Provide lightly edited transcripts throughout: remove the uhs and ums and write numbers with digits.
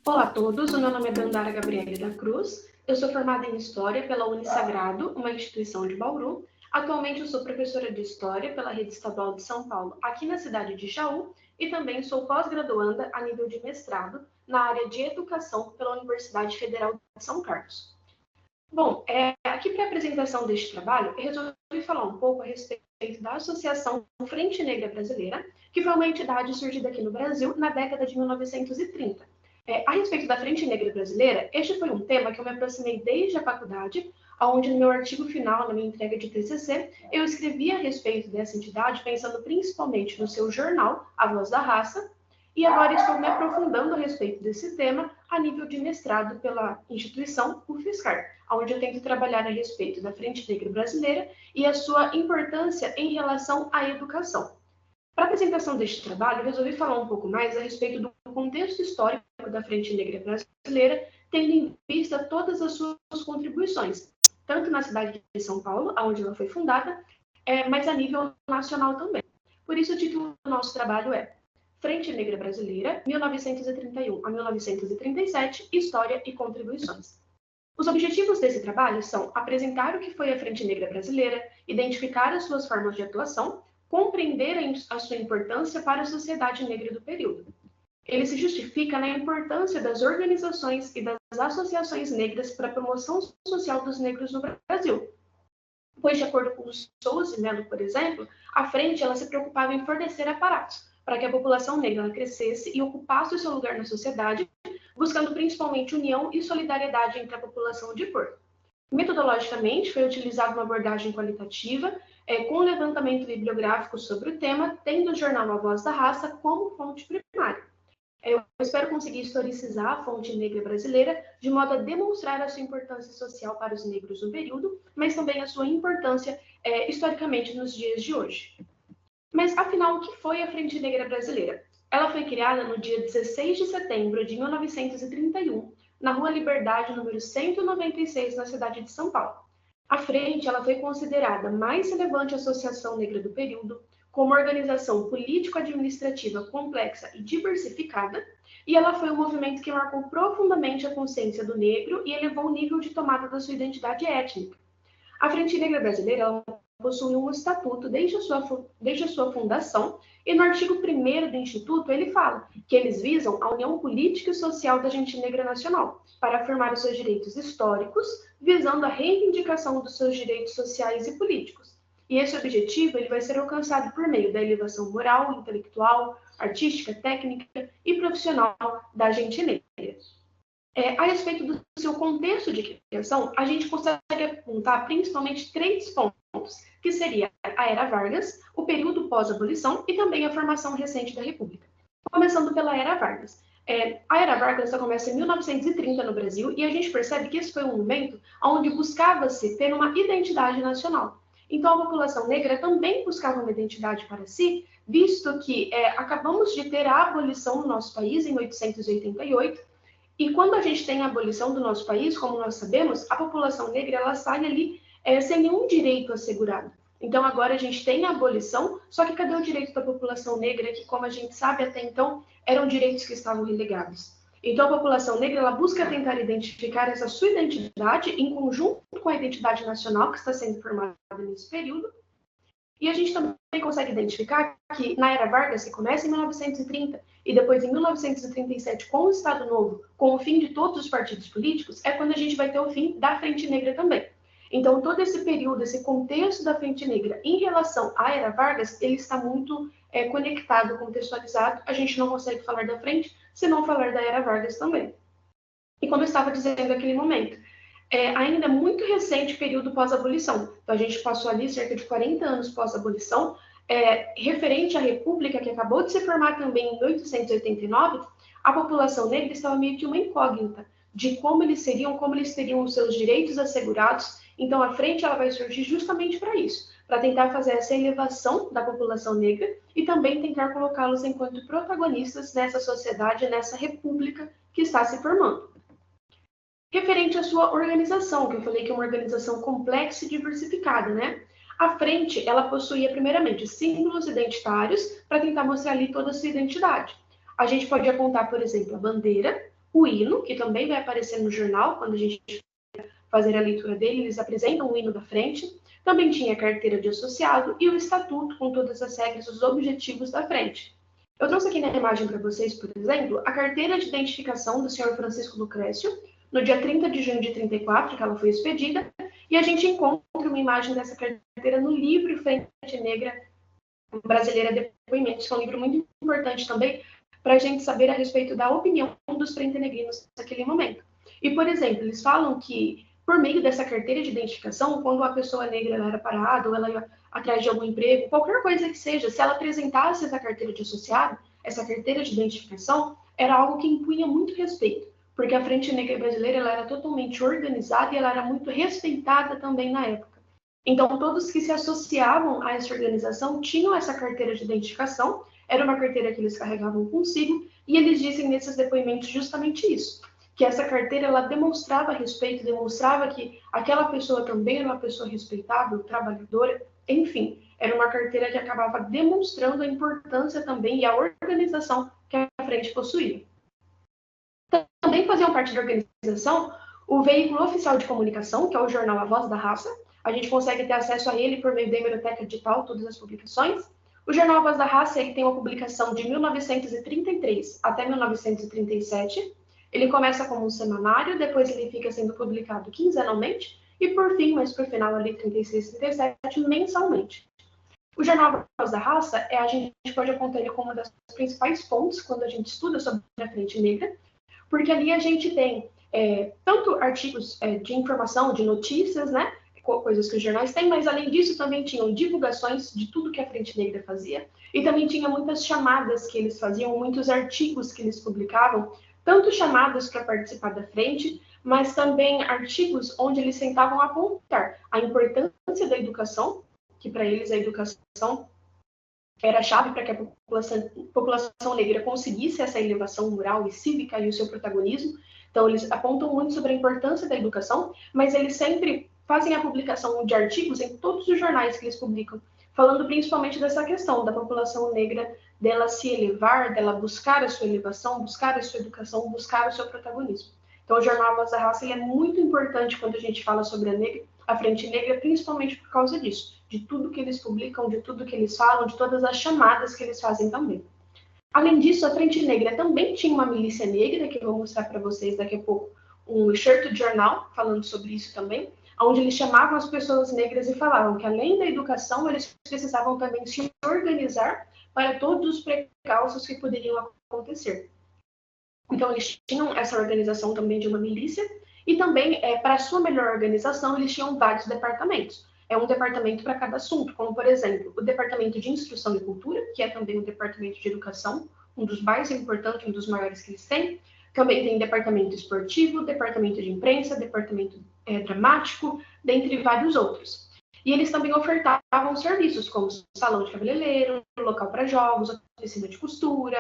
Olá a todos, o meu nome é Dandara Gabriele da Cruz, eu sou formada em História pela Unisagrado, uma instituição de Bauru. Atualmente eu sou professora de História pela Rede Estadual de São Paulo, aqui na cidade de Jaú, e também sou pós-graduanda a nível de mestrado na área de Educação pela Universidade Federal de São Carlos. Bom, aqui para a apresentação deste trabalho, eu resolvi falar um pouco a respeito da Associação Frente Negra Brasileira, que foi uma entidade surgida aqui no Brasil na década de 1930. A respeito da Frente Negra Brasileira, este foi um tema que eu me aproximei desde a faculdade, onde no meu artigo final, na minha entrega de TCC, eu escrevi a respeito dessa entidade, pensando principalmente no seu jornal, A Voz da Raça, e agora estou me aprofundando a respeito desse tema a nível de mestrado pela instituição UFSCar, onde eu tento trabalhar a respeito da Frente Negra Brasileira e a sua importância em relação à educação. Para a apresentação deste trabalho, eu resolvi falar um pouco mais a respeito do contexto histórico da Frente Negra Brasileira, tendo em vista todas as suas contribuições, tanto na cidade de São Paulo, onde ela foi fundada, mas a nível nacional também. Por isso, o título do nosso trabalho é Frente Negra Brasileira, 1931 a 1937, História e Contribuições. Os objetivos desse trabalho são apresentar o que foi a Frente Negra Brasileira, identificar as suas formas de atuação, compreender a sua importância para a sociedade negra do período. Ele se justifica na importância das organizações e das associações negras para a promoção social dos negros no Brasil. Pois, de acordo com Souza e Mello, por exemplo, a Frente ela se preocupava em fornecer aparatos para que a população negra crescesse e ocupasse o seu lugar na sociedade, buscando principalmente união e solidariedade entre a população de cor. Metodologicamente, foi utilizada uma abordagem qualitativa, com levantamento bibliográfico sobre o tema, tendo o jornal A Voz da Raça como fonte primária. Eu espero conseguir historicizar a fonte negra brasileira de modo a demonstrar a sua importância social para os negros no período, mas também a sua importância historicamente nos dias de hoje. Mas, afinal, o que foi a Frente Negra Brasileira? Ela foi criada no dia 16 de setembro de 1931, na Rua Liberdade, número 196, na cidade de São Paulo. A Frente ela foi considerada a mais relevante associação negra do período, como organização político-administrativa complexa e diversificada, e ela foi um movimento que marcou profundamente a consciência do negro e elevou o nível de tomada da sua identidade étnica. A Frente Negra Brasileira ela possui um estatuto desde a sua fundação, e no artigo 1º do Instituto ele fala que eles visam a união política e social da gente negra nacional, para afirmar os seus direitos históricos, visando a reivindicação dos seus direitos sociais e políticos. E esse objetivo ele vai ser alcançado por meio da elevação moral, intelectual, artística, técnica e profissional da gente negra. A respeito do seu contexto de criação, a gente consegue apontar principalmente 3 pontos, que seria a Era Vargas, o período pós-abolição e também a formação recente da República. Começando pela Era Vargas. A Era Vargas começa em 1930 no Brasil e a gente percebe que esse foi um momento onde buscava-se ter uma identidade nacional. Então, a população negra também buscava uma identidade para si, visto que acabamos de ter a abolição no nosso país em 1888, e quando a gente tem a abolição do nosso país, como nós sabemos, a população negra ela sai ali sem nenhum direito assegurado. Então, agora a gente tem a abolição, só que cadê o direito da população negra, que, como a gente sabe, até então, eram direitos que estavam relegados? Então, a população negra ela busca tentar identificar essa sua identidade em conjunto com a identidade nacional que está sendo formada nesse período. E a gente também consegue identificar que na Era Vargas, que começa em 1930, e depois em 1937, com o Estado Novo, com o fim de todos os partidos políticos, é quando a gente vai ter o fim da Frente Negra também. Então, todo esse período, esse contexto da Frente Negra em relação à Era Vargas, ele está muito conectado, contextualizado. A gente não consegue falar da Frente se não falar da Era Vargas também. E como eu estava dizendo naquele momento, ainda muito recente o período pós-abolição. Então, a gente passou ali cerca de 40 anos pós-abolição, referente à República, que acabou de se formar também em 1889, a população negra estava meio que uma incógnita de como eles teriam os seus direitos assegurados. Então, a Frente ela vai surgir justamente para isso, para tentar fazer essa elevação da população negra e também tentar colocá-los enquanto protagonistas nessa sociedade, nessa república que está se formando. Referente à sua organização, que eu falei que é uma organização complexa e diversificada, né? A Frente, ela possuía primeiramente símbolos identitários para tentar mostrar ali toda a sua identidade. A gente pode apontar, por exemplo, a bandeira, o hino, que também vai aparecer no jornal, quando a gente fazer a leitura dele, eles apresentam o hino da frente. Também tinha a carteira de associado e o estatuto com todas as regras e os objetivos da frente. Eu trouxe aqui na imagem para vocês, por exemplo, a carteira de identificação do senhor Francisco Lucrécio, no dia 30 de junho de 34, que ela foi expedida, e a gente encontra uma imagem dessa carteira no livro Frente Negra Brasileira Depoimentos, que é um livro muito importante também para a gente saber a respeito da opinião dos frente-negrinos naquele momento. E, por exemplo, eles falam que, por meio dessa carteira de identificação, quando a pessoa negra ela era parada ou ela ia atrás de algum emprego, qualquer coisa que seja, se ela apresentasse essa carteira de associado, essa carteira de identificação, era algo que impunha muito respeito, porque a Frente Negra Brasileira ela era totalmente organizada e ela era muito respeitada também na época. Então, todos que se associavam a essa organização tinham essa carteira de identificação, era uma carteira que eles carregavam consigo, e eles dizem nesses depoimentos justamente isso, que essa carteira ela demonstrava respeito, demonstrava que aquela pessoa também era uma pessoa respeitável, trabalhadora, enfim, era uma carteira que acabava demonstrando a importância também e a organização que a frente possuía. Também faziam parte da organização o veículo oficial de comunicação, que é o jornal A Voz da Raça. A gente consegue ter acesso a ele por meio da hemeroteca digital, todas as publicações. O jornal A Voz da Raça ele tem uma publicação de 1933 até 1937. Ele começa como um semanário, depois ele fica sendo publicado quinzenalmente e, por fim, mas por final ali, 36, 37, mensalmente. O jornal A Voz da Raça, a gente pode apontar ele como uma das principais fontes quando a gente estuda sobre a Frente Negra, porque ali a gente tem tanto artigos de informação, de notícias, né, coisas que os jornais têm, mas além disso também tinham divulgações de tudo que a Frente Negra fazia, e também tinha muitas chamadas que eles faziam, muitos artigos que eles publicavam, tanto chamadas para participar da frente, mas também artigos onde eles tentavam apontar a importância da educação, que para eles a educação era a chave para que a população negra conseguisse essa elevação moral e cívica e o seu protagonismo. Então, eles apontam muito sobre a importância da educação, mas eles sempre fazem a publicação de artigos em todos os jornais que eles publicam, falando principalmente dessa questão da população negra, dela se elevar, dela buscar a sua elevação, buscar a sua educação, buscar o seu protagonismo. Então, o jornal A Voz da Raça ele é muito importante quando a gente fala sobre a Frente Negra, principalmente por causa disso, de tudo que eles publicam, de tudo que eles falam, de todas as chamadas que eles fazem também. Além disso, a Frente Negra também tinha uma milícia negra, que eu vou mostrar para vocês daqui a pouco, um excerto de jornal falando sobre isso também, onde eles chamavam as pessoas negras e falavam que, além da educação, eles precisavam também se organizar para todos os precalços que poderiam acontecer. Então, eles tinham essa organização também de uma milícia, e também, para a sua melhor organização, eles tinham vários departamentos. É um departamento para cada assunto, como, por exemplo, o Departamento de Instrução e Cultura, que é também o Departamento de Educação, um dos mais importantes, um dos maiores que eles têm. Também tem Departamento Esportivo, Departamento de Imprensa, Departamento Dramático, dentre vários outros. E eles também ofertavam serviços como salão de cabeleireiro, local para jogos, oficina de costura,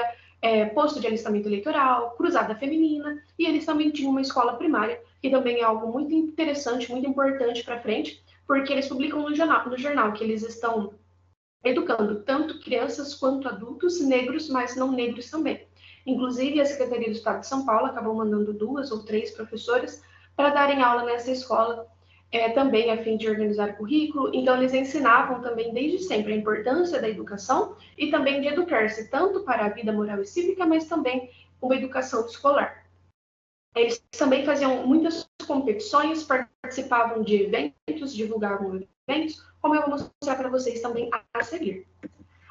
posto de alistamento eleitoral, cruzada feminina, e eles também tinham uma escola primária, que também é algo muito interessante, muito importante para frente, porque eles publicam no jornal que eles estão educando tanto crianças quanto adultos negros, mas não negros também. Inclusive, a Secretaria do Estado de São Paulo acabou mandando 2 ou 3 professores para darem aula nessa escola, também a fim de organizar o currículo. Então, eles ensinavam também desde sempre a importância da educação e também de educar-se tanto para a vida moral e cívica, mas também uma educação escolar. Eles também faziam muitas competições, participavam de eventos, divulgavam eventos, como eu vou mostrar para vocês também a seguir.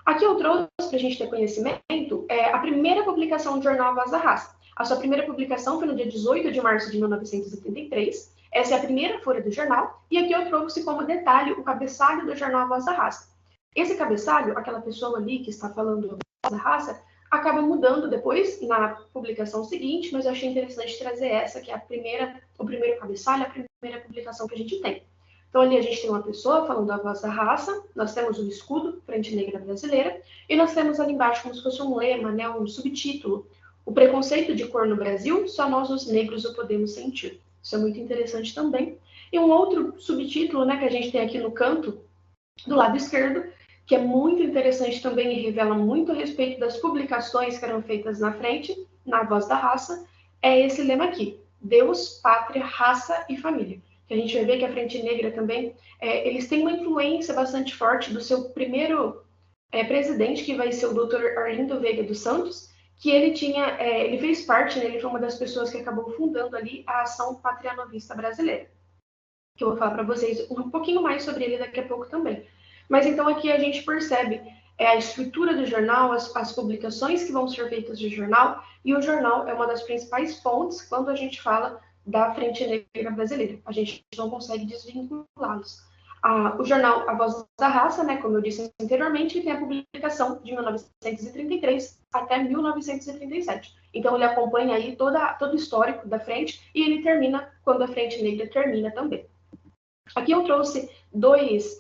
Aqui eu trouxe, para a gente ter conhecimento, a primeira publicação do jornal A Voz da Raça. A sua primeira publicação foi no dia 18 de março de 1973. Essa é a primeira folha do jornal. E aqui eu trouxe como detalhe o cabeçalho do jornal A Voz da Raça. Esse cabeçalho, aquela pessoa ali que está falando A Voz da Raça, acaba mudando depois na publicação seguinte, mas eu achei interessante trazer essa, que é o primeiro cabeçalho, a primeira publicação que a gente tem. Então, ali a gente tem uma pessoa falando A Voz da Raça, nós temos um escudo, Frente Negra Brasileira, e nós temos ali embaixo como se fosse um lema, né, um subtítulo, o preconceito de cor no Brasil, só nós os negros o podemos sentir. Isso é muito interessante também. E um outro subtítulo, né, que a gente tem aqui no canto, do lado esquerdo, que é muito interessante também e revela muito a respeito das publicações que eram feitas na frente, na Voz da Raça, é esse lema aqui: Deus, Pátria, Raça e Família. Que a gente vai ver que a Frente Negra também, eles têm uma influência bastante forte do seu primeiro presidente, que vai ser o Dr. Arlindo Veiga dos Santos, que ele fez parte, né, ele foi uma das pessoas que acabou fundando ali a Ação Patrianovista Brasileira, que eu vou falar para vocês um pouquinho mais sobre ele daqui a pouco também. Mas então aqui a gente percebe a estrutura do jornal, as publicações que vão ser feitas do jornal, e o jornal é uma das principais fontes quando a gente fala da Frente Negra Brasileira. A gente não consegue desvinculá-los. O jornal A Voz da Raça, né, como eu disse anteriormente, tem a publicação de 1933 até 1937. Então ele acompanha aí todo o histórico da frente e ele termina quando a Frente Negra termina também. Aqui eu trouxe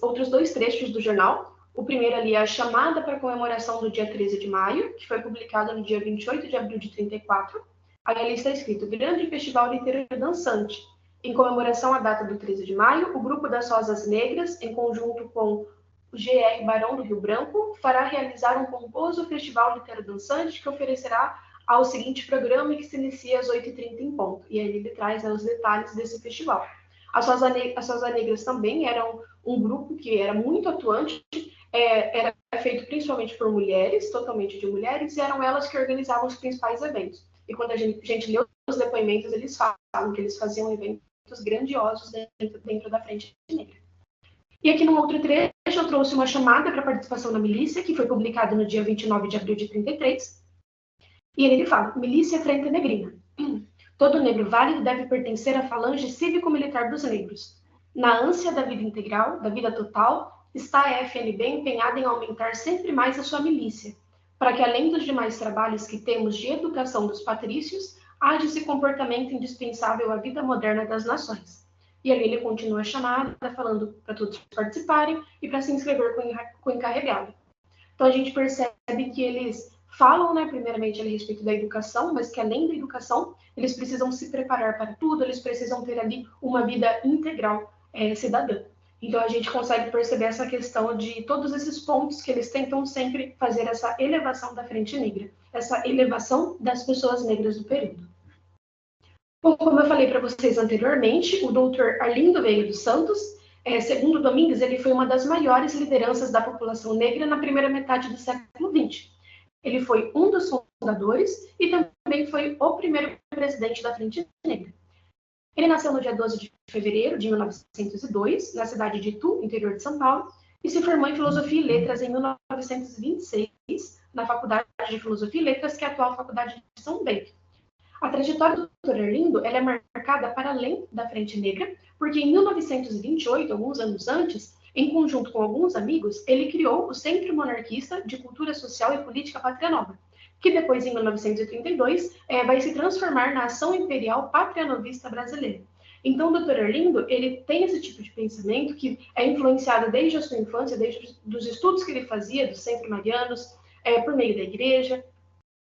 outros dois trechos do jornal. O primeiro ali é a chamada para a comemoração do dia 13 de maio, que foi publicada no dia 28 de abril de 34. Aí ali está escrito: Grande Festival Literário Dançante. Em comemoração à data do 13 de maio, o Grupo das Rosas Negras, em conjunto com o GR Barão do Rio Branco, fará realizar um pomposo festival literário dançante que oferecerá ao seguinte programa e que se inicia às 8h30 em ponto. E aí ele traz os detalhes desse festival. As Rosas Negras também eram um grupo que era muito atuante, era feito principalmente por mulheres, totalmente de mulheres, e eram elas que organizavam os principais eventos. E quando a gente lê os depoimentos, eles falam que eles faziam eventos grandiosos dentro da Frente Negra. E aqui no outro trecho eu trouxe uma chamada para participação na milícia, que foi publicada no dia 29 de abril de 33. E ele fala: Milícia Frente Negrina. Todo negro válido deve pertencer à falange cívico-militar dos negros. Na ânsia da vida integral, da vida total, está a FNB empenhada em aumentar sempre mais a sua milícia, para que além dos demais trabalhos que temos de educação dos patrícios, haja esse comportamento indispensável à vida moderna das nações. E ali ele continua a chamada, falando para todos participarem e para se inscrever com o encarregado. Então a gente percebe que eles falam, né, primeiramente a respeito da educação, mas que além da educação, eles precisam se preparar para tudo, eles precisam ter ali uma vida integral cidadã. Então a gente consegue perceber essa questão de todos esses pontos que eles tentam sempre fazer essa elevação da Frente Negra, essa elevação das pessoas negras do período. Bom, como eu falei para vocês anteriormente, o Dr. Arlindo Veiga dos Santos, segundo Domingues, ele foi uma das maiores lideranças da população negra na primeira metade do século XX. Ele foi um dos fundadores e também foi o primeiro presidente da Frente Negra. Ele nasceu no dia 12 de fevereiro de 1902, na cidade de Itu, interior de São Paulo, e se formou em Filosofia e Letras em 1926, na Faculdade de Filosofia e Letras, que é a atual Faculdade de São Bento. A trajetória do Dr. Arlindo ela é marcada para além da Frente Negra, porque em 1928, alguns anos antes, em conjunto com alguns amigos, ele criou o Centro Monarquista de Cultura Social e Política Pátria Nova, que depois, em 1932, vai se transformar na Ação Imperial Patrianovista Brasileira. Então, o Dr. Arlindo, ele tem esse tipo de pensamento que é influenciado desde a sua infância, desde os estudos que ele fazia dos Centro Marianos, por meio da igreja.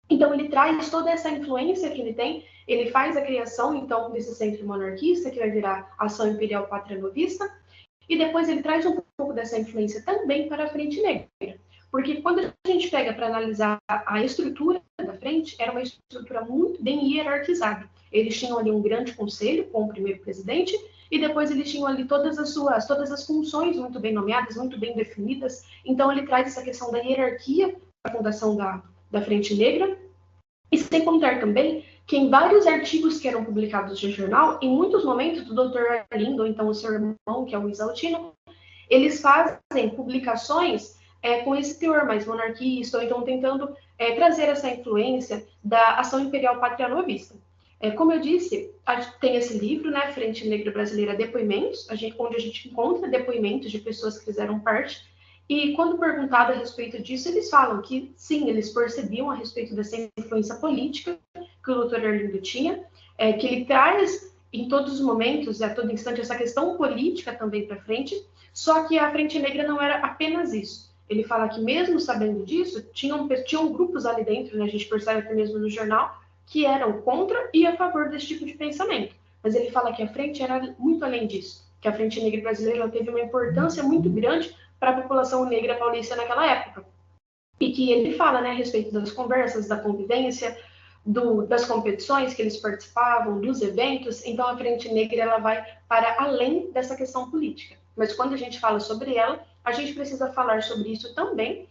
Então, ele traz toda essa influência que ele tem, ele faz a criação, então, desse centro monarquista, que vai virar Ação Imperial Patrianovista, e depois ele traz um pouco dessa influência também para a Frente Negra. Porque quando a gente pega para analisar a estrutura da frente, era uma estrutura muito bem hierarquizada. Eles tinham ali um grande conselho com o primeiro presidente, e depois eles tinham ali todas as funções muito bem nomeadas, muito bem definidas. Então, ele traz essa questão da hierarquia da fundação da Frente Negra, e sem contar também que em vários artigos que eram publicados no jornal, em muitos momentos do Dr. Arlindo, ou então o seu irmão, que é o Luiz Altino, eles fazem publicações com esse teor mais monarquista, ou então tentando trazer essa influência da Ação Imperial Patrianovista. Como eu disse, tem esse livro, né, Frente Negra Brasileira Depoimentos, onde a gente encontra depoimentos de pessoas que fizeram parte. E quando perguntado a respeito disso, eles falam que, sim, eles percebiam a respeito dessa influência política que o Dr. Arlindo tinha, que ele traz em todos os momentos, a todo instante, essa questão política também para frente, só que a Frente Negra não era apenas isso. Ele fala que mesmo sabendo disso, tinham grupos ali dentro, né, a gente percebe até mesmo no jornal, que eram contra e a favor desse tipo de pensamento. Mas ele fala que a frente era muito além disso, que a Frente Negra Brasileira teve uma importância muito grande para a população negra paulista naquela época. E que ele fala, né, a respeito das conversas, da convivência, das competições que eles participavam, dos eventos, então a Frente Negra ela vai para além dessa questão política. Mas quando a gente fala sobre ela, a gente precisa falar sobre isso também,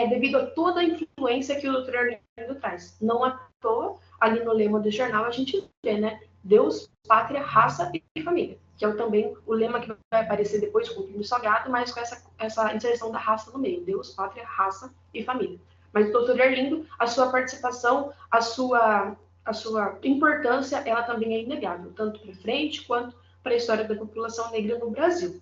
devido a toda a influência que o Dr. Arlindo traz. Não à toa, ali no lema do jornal, a gente vê, né? Deus, pátria, raça e família, que é também o lema que vai aparecer depois com o Plínio Salgado, mas com essa inserção da raça no meio. Deus, pátria, raça e família. Mas o doutor Arlindo, a sua participação, a sua importância, ela também é inegável, tanto para frente quanto para a história da população negra no Brasil.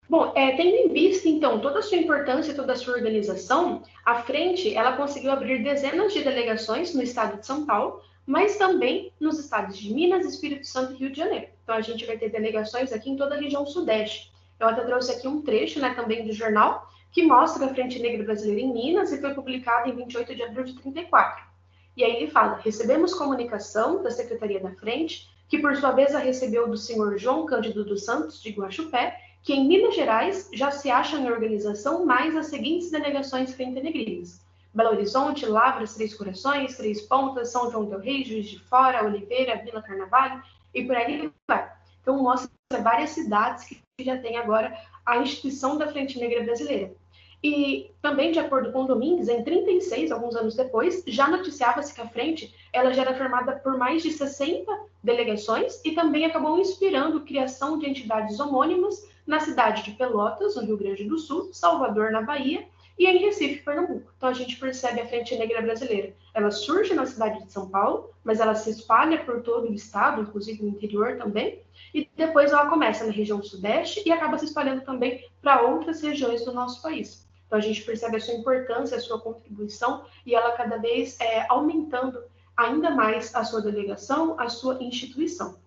Bom, tendo em vista, então, toda a sua importância, toda a sua organização, a Frente, ela conseguiu abrir dezenas de delegações no estado de São Paulo, mas também nos estados de Minas, Espírito Santo e Rio de Janeiro. Então, a gente vai ter delegações aqui em toda a região sudeste. Eu até trouxe aqui um trecho, né, também do jornal, que mostra a Frente Negra Brasileira em Minas e foi publicado em 28 de abril de 34. E aí ele fala: recebemos comunicação da Secretaria da Frente, que por sua vez a recebeu do senhor João Cândido dos Santos, de Guaxupé, que em Minas Gerais já se acham em organização mais as seguintes delegações frente-negrinas: Belo Horizonte, Lavras, Três Corações, Três Pontas, São João del Rei, Juiz de Fora, Oliveira, Vila Carnaval e por aí vai. Então mostra várias cidades que já tem agora a instituição da Frente Negra Brasileira. E também, de acordo com Domingues, em 36, alguns anos depois, já noticiava-se que a Frente ela já era formada por mais de 60 delegações e também acabou inspirando a criação de entidades homônimas na cidade de Pelotas, no Rio Grande do Sul, Salvador, na Bahia, e em Recife, Pernambuco. Então a gente percebe a Frente Negra Brasileira. Ela surge na cidade de São Paulo, mas ela se espalha por todo o estado, inclusive no interior também, e depois ela começa na região sudeste e acaba se espalhando também para outras regiões do nosso país. Então a gente percebe a sua importância, a sua contribuição, e ela cada vez aumentando ainda mais a sua delegação, a sua instituição.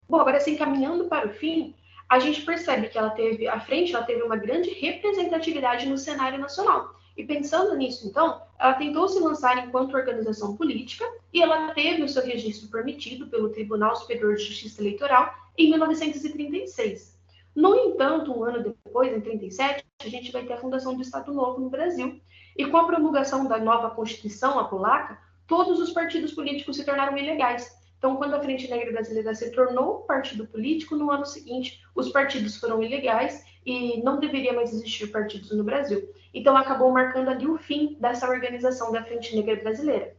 Bom, agora assim, caminhando para o fim, a gente percebe que a Frente ela teve uma grande representatividade no cenário nacional. E pensando nisso, então, ela tentou se lançar enquanto organização política e ela teve o seu registro permitido pelo Tribunal Superior de Justiça Eleitoral em 1936. No entanto, um ano depois, em 37, a gente vai ter a fundação do Estado Novo no Brasil. E com a promulgação da nova Constituição, a polaca, todos os partidos políticos se tornaram ilegais. Então, quando a Frente Negra Brasileira se tornou partido político, no ano seguinte, os partidos foram ilegais e não deveria mais existir partidos no Brasil. Então, acabou marcando ali o fim dessa organização da Frente Negra Brasileira.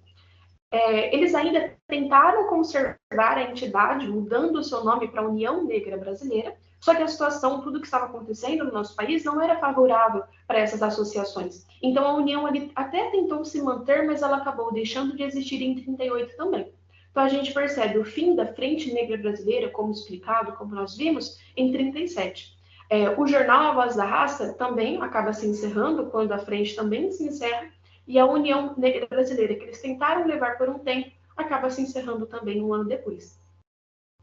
Eles ainda tentaram conservar a entidade, mudando o seu nome para União Negra Brasileira, só que a situação, tudo que estava acontecendo no nosso país, não era favorável para essas associações. Então, a União ali até tentou se manter, mas ela acabou deixando de existir em 38 também. Então, a gente percebe o fim da Frente Negra Brasileira, como explicado, como nós vimos, em 37. O jornal A Voz da Raça também acaba se encerrando, quando a Frente também se encerra, e a União Negra Brasileira, que eles tentaram levar por um tempo, acaba se encerrando também um ano depois.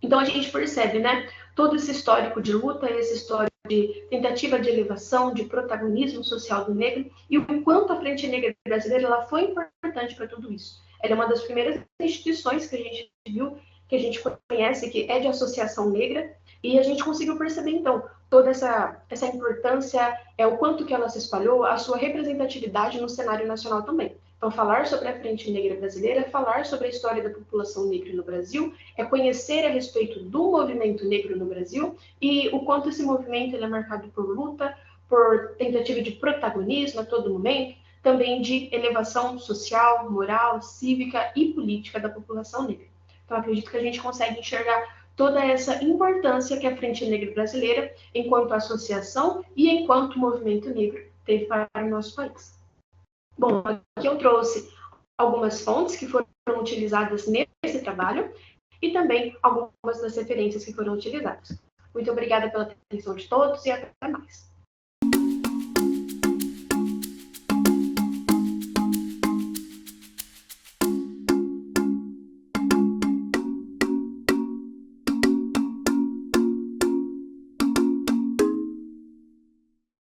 Então, a gente percebe, né, todo esse histórico de luta, esse histórico de tentativa de elevação, de protagonismo social do negro, e o quanto a Frente Negra Brasileira ela foi importante para tudo isso. Ela é uma das primeiras instituições que a gente viu, que a gente conhece, que é de associação negra, e a gente conseguiu perceber, então, toda essa importância, o quanto que ela se espalhou, a sua representatividade no cenário nacional também. Então, falar sobre a Frente Negra Brasileira, falar sobre a história da população negra no Brasil, é conhecer a respeito do movimento negro no Brasil e o quanto esse movimento ele é marcado por luta, por tentativa de protagonismo a todo momento, também de elevação social, moral, cívica e política da população negra. Então, acredito que a gente consegue enxergar toda essa importância que a Frente Negra Brasileira, enquanto associação e enquanto movimento negro, teve para o nosso país. Bom, aqui eu trouxe algumas fontes que foram utilizadas nesse trabalho e também algumas das referências que foram utilizadas. Muito obrigada pela atenção de todos e até mais.